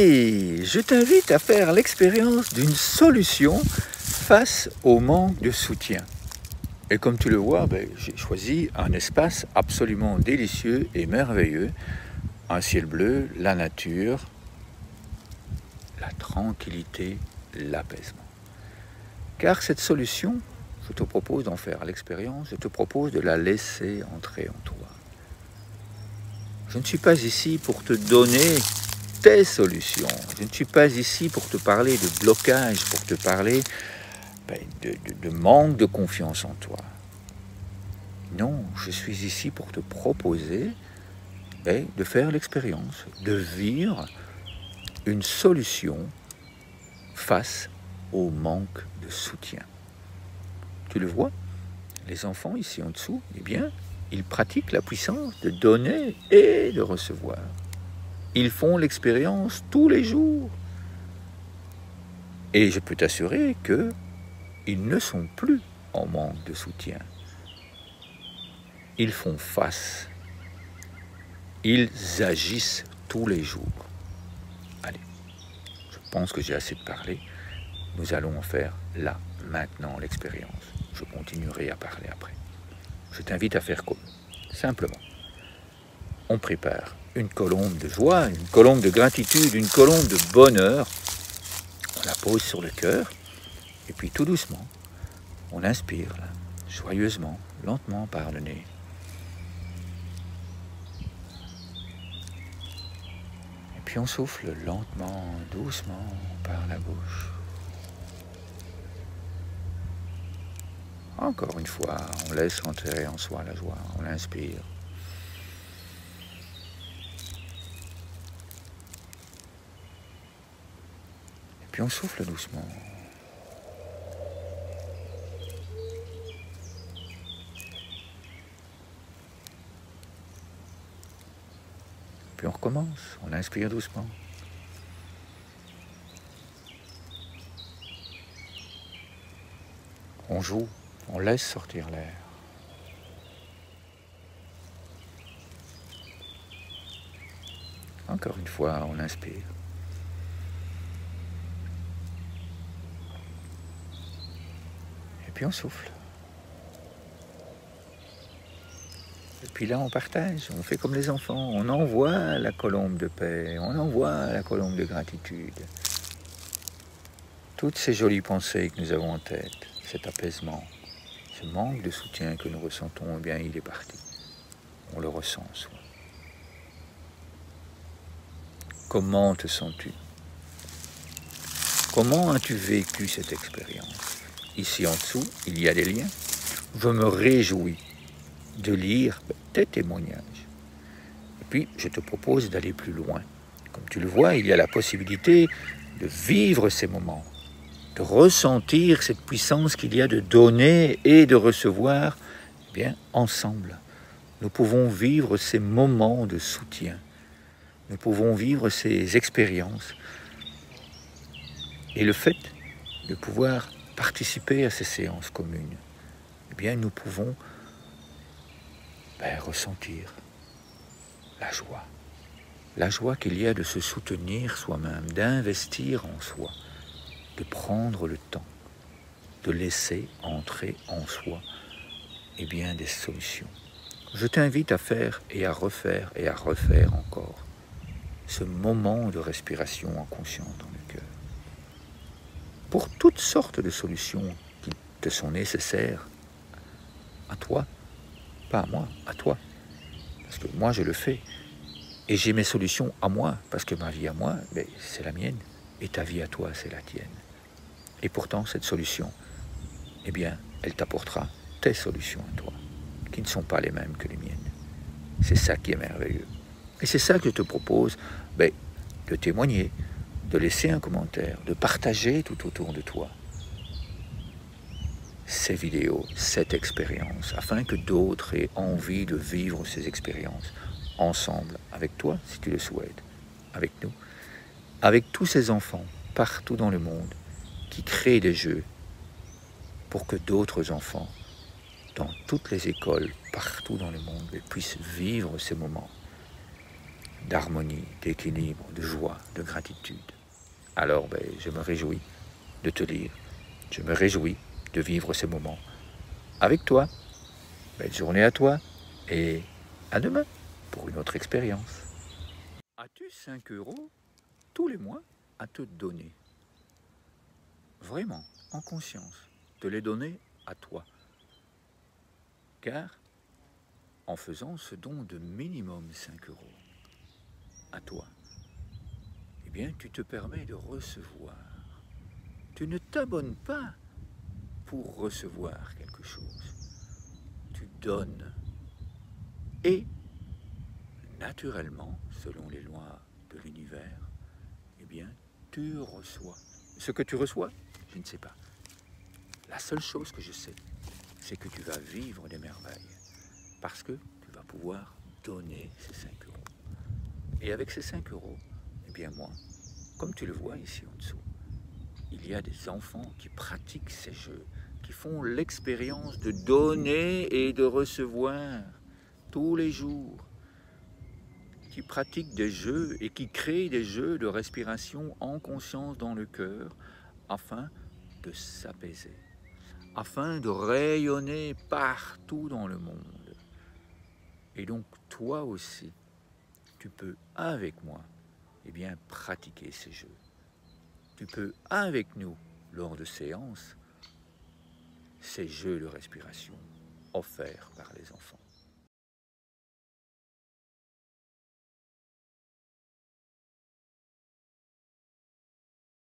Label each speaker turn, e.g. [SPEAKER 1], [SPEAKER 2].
[SPEAKER 1] Allez, je t'invite à faire l'expérience d'une solution face au manque de soutien. Et comme tu le vois, j'ai choisi un espace absolument délicieux et merveilleux. Un ciel bleu, la nature, la tranquillité, l'apaisement. Car cette solution, je te propose d'en faire l'expérience, je te propose de la laisser entrer en toi. Je ne suis pas ici pour te donner tes solutions. Je ne suis pas ici pour te parler de blocage, pour te parler de manque de confiance en toi. Non, je suis ici pour te proposer de faire l'expérience, de vivre une solution face au manque de soutien. Tu le vois, les enfants ici en dessous, ils pratiquent la puissance de donner et de recevoir. Ils font l'expérience tous les jours. Et je peux t'assurer qu'ils ne sont plus en manque de soutien. Ils font face. Ils agissent tous les jours. Allez, je pense que j'ai assez de parler. Nous allons en faire là, maintenant, l'expérience. Je continuerai à parler après. Je t'invite à faire comme simplement. On prépare une colombe de joie, une colombe de gratitude, une colombe de bonheur. On la pose sur le cœur. Et puis tout doucement, on inspire, là, joyeusement, lentement par le nez. Et puis on souffle lentement, doucement par la bouche. Encore une fois, on laisse entrer en soi la joie, on l'inspire. Et puis on souffle doucement. Puis on recommence, on inspire doucement. On joue, on laisse sortir l'air. Encore une fois, on inspire. Et puis on souffle. Et puis là, on partage, on fait comme les enfants. On envoie la colombe de paix, on envoie la colombe de gratitude. Toutes ces jolies pensées que nous avons en tête, cet apaisement, ce manque de soutien que nous ressentons, il est parti. On le ressent en soi. Comment te sens-tu? Comment as-tu vécu cette expérience? Ici en dessous, il y a des liens. Je me réjouis de lire tes témoignages. Et puis, je te propose d'aller plus loin. Comme tu le vois, il y a la possibilité de vivre ces moments, de ressentir cette puissance qu'il y a de donner et de recevoir. Ensemble, nous pouvons vivre ces moments de soutien. Nous pouvons vivre ces expériences. Et le fait de pouvoir participer à ces séances communes, nous pouvons ressentir la joie qu'il y a de se soutenir soi-même, d'investir en soi, de prendre le temps, de laisser entrer en soi des solutions. Je t'invite à faire et à refaire encore ce moment de respiration en conscience dans le cœur. Pour toutes sortes de solutions qui te sont nécessaires, à toi, pas à moi, à toi. Parce que moi, je le fais. Et j'ai mes solutions à moi, parce que ma vie à moi, c'est la mienne. Et ta vie à toi, c'est la tienne. Et pourtant, cette solution, elle t'apportera tes solutions à toi, qui ne sont pas les mêmes que les miennes. C'est ça qui est merveilleux. Et c'est ça que je te propose, de témoigner, de laisser un commentaire, de partager tout autour de toi ces vidéos, cette expérience, afin que d'autres aient envie de vivre ces expériences ensemble, avec toi, si tu le souhaites, avec nous, avec tous ces enfants partout dans le monde qui créent des jeux pour que d'autres enfants, dans toutes les écoles, partout dans le monde, puissent vivre ces moments d'harmonie, d'équilibre, de joie, de gratitude. Alors je me réjouis de te lire, je me réjouis de vivre ces moments avec toi. Belle journée à toi et à demain pour une autre expérience. As-tu 5 euros tous les mois à te donner? Vraiment, en conscience, te les donner à toi. Car en faisant ce don de minimum 5 euros à toi, eh bien tu te permets de recevoir. Tu ne t'abonnes pas pour recevoir quelque chose. Tu donnes. Et naturellement, selon les lois de l'univers, eh bien tu reçois. Ce que tu reçois, je ne sais pas. La seule chose que je sais, c'est que tu vas vivre des merveilles. Parce que tu vas pouvoir donner ces 5 euros. Et avec ces 5 euros, eh bien moi, comme tu le vois ici en dessous, il y a des enfants qui pratiquent ces jeux, qui font l'expérience de donner et de recevoir tous les jours, qui pratiquent des jeux et qui créent des jeux de respiration en conscience dans le cœur afin de s'apaiser, afin de rayonner partout dans le monde. Et donc toi aussi, tu peux avec moi pratiquer ces jeux. Tu peux avec nous, lors de séances, ces jeux de respiration offerts par les enfants.